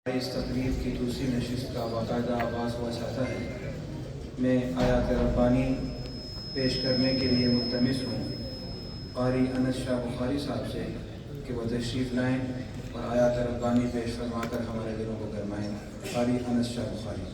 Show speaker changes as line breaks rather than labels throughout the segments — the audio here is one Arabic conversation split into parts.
इस तकरीब की दूसरी नशिस्त का बाकायदा आगाज़ हुआ चाहता है। मैं आयात रब्बानी पेश करने के लिए मुल्तमिस हूँ क़ारी अनस शाह बुखारी साहब से कि वह तशरीफ़ लाएँ और आयात रब्बानी पेश फरमा कर हमारे दिलों को गरमाएँ। क़ारी अनस शाह बुखारी।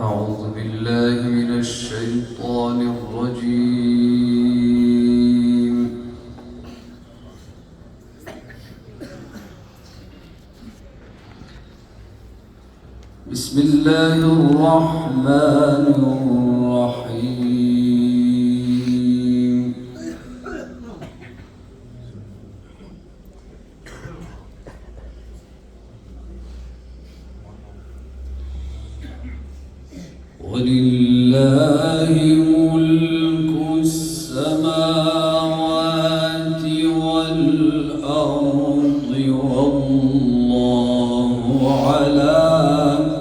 أعوذ بالله من الشيطان الرجيم. بسم الله الرحمن الرحيم. ولله ملك السماوات والأرض والله على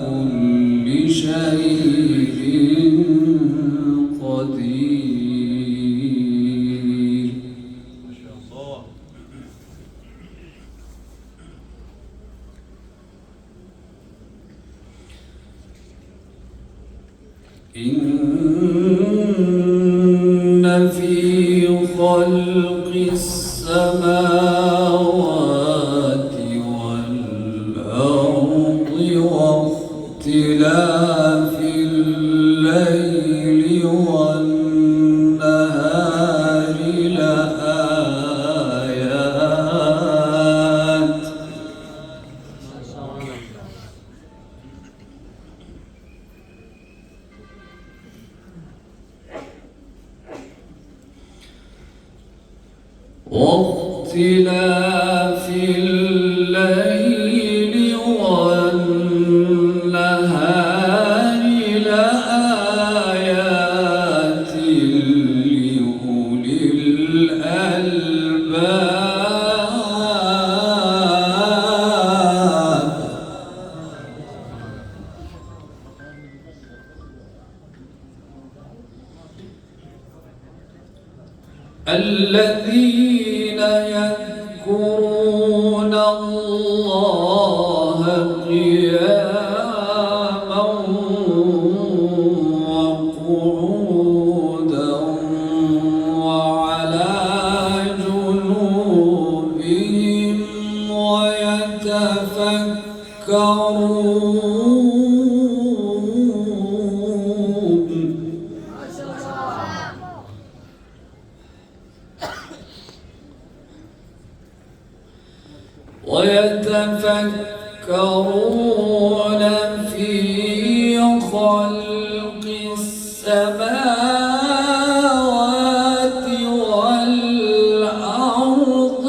كل شيء قدير. ما شاء الله. إن في خلق السماوات والأرض واختلاف الليل والنهار لآيات واختلاف الليل والنهار لآيات لأولي الألباب. الذين يذكرون الله قياما وقعودا وعلى جنوبهم ويتفكرون في خلق السماوات والأرض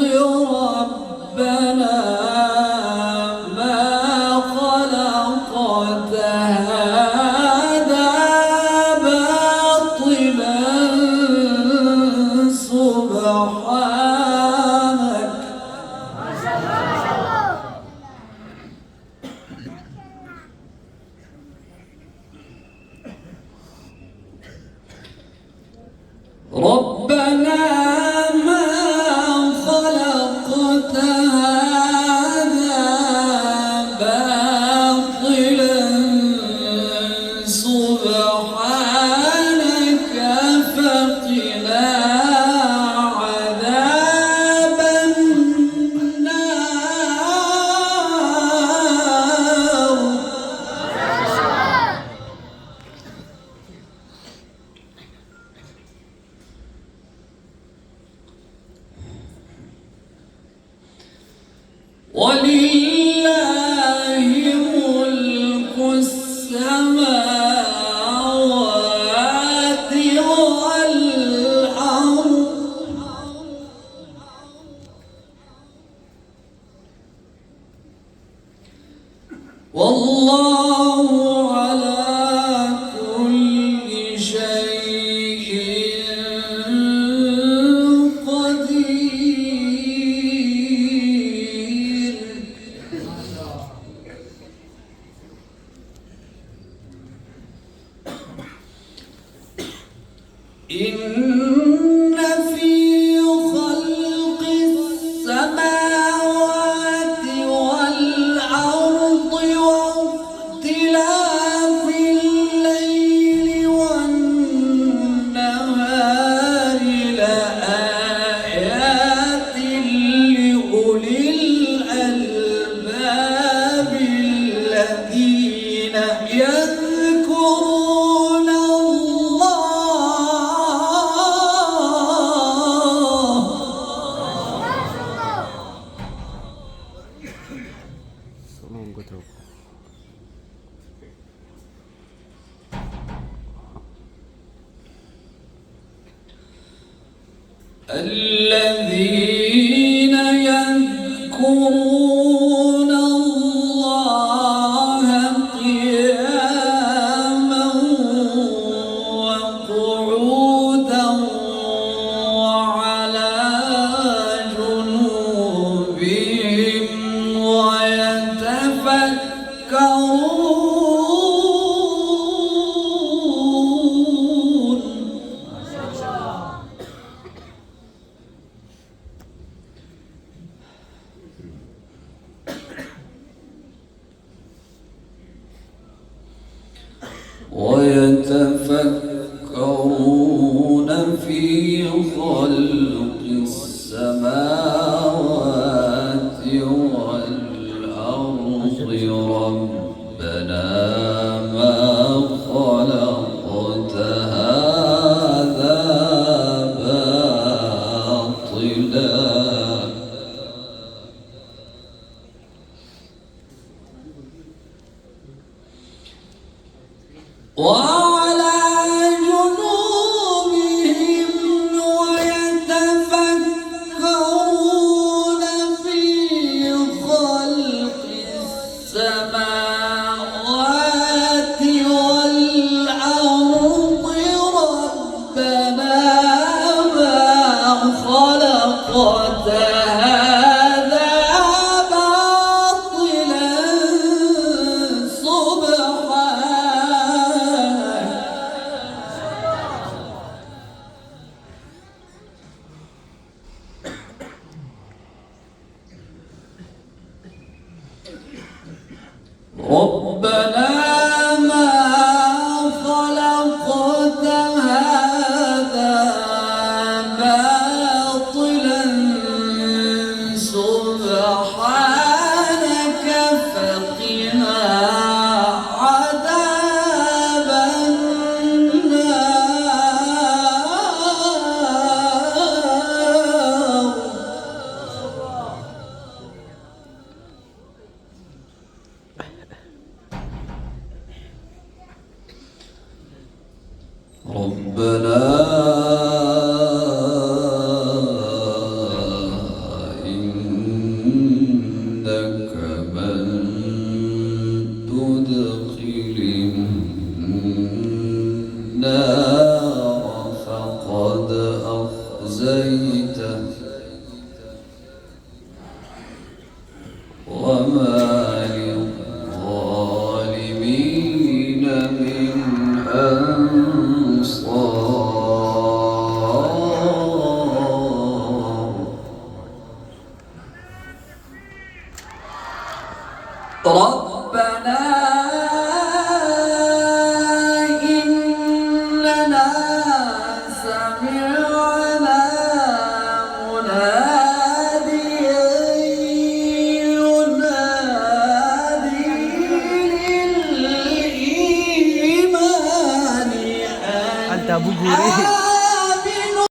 ربنا ما خلقت هذا باطلا سبحانك. ربنا ما خلقت هذا باطلا سبحانك فقنا عذاب النار. والله على كل شيء قدير. إن في خلق السماوات والأرض واختلاف الليل والنهار لآيات لأولي الألباب الذين يذكرون الذين يذكرون الله قياما وقعودا وعلى جنوبهم ويتفكرون. ويتفكرون في خلق السماوات والأرض ربنا ما خلقت هذا باطلا وعلى جنوبهم ويتفكرون في خلق السماوات والأرض ربنا ما خلقت هذا باطلا ربنا ما خلقت هذا باطلا سبحانك فقنا عذاب النار. ربنا إنك من تدخل النار فقد أخزيته وما للظالمين من ربنا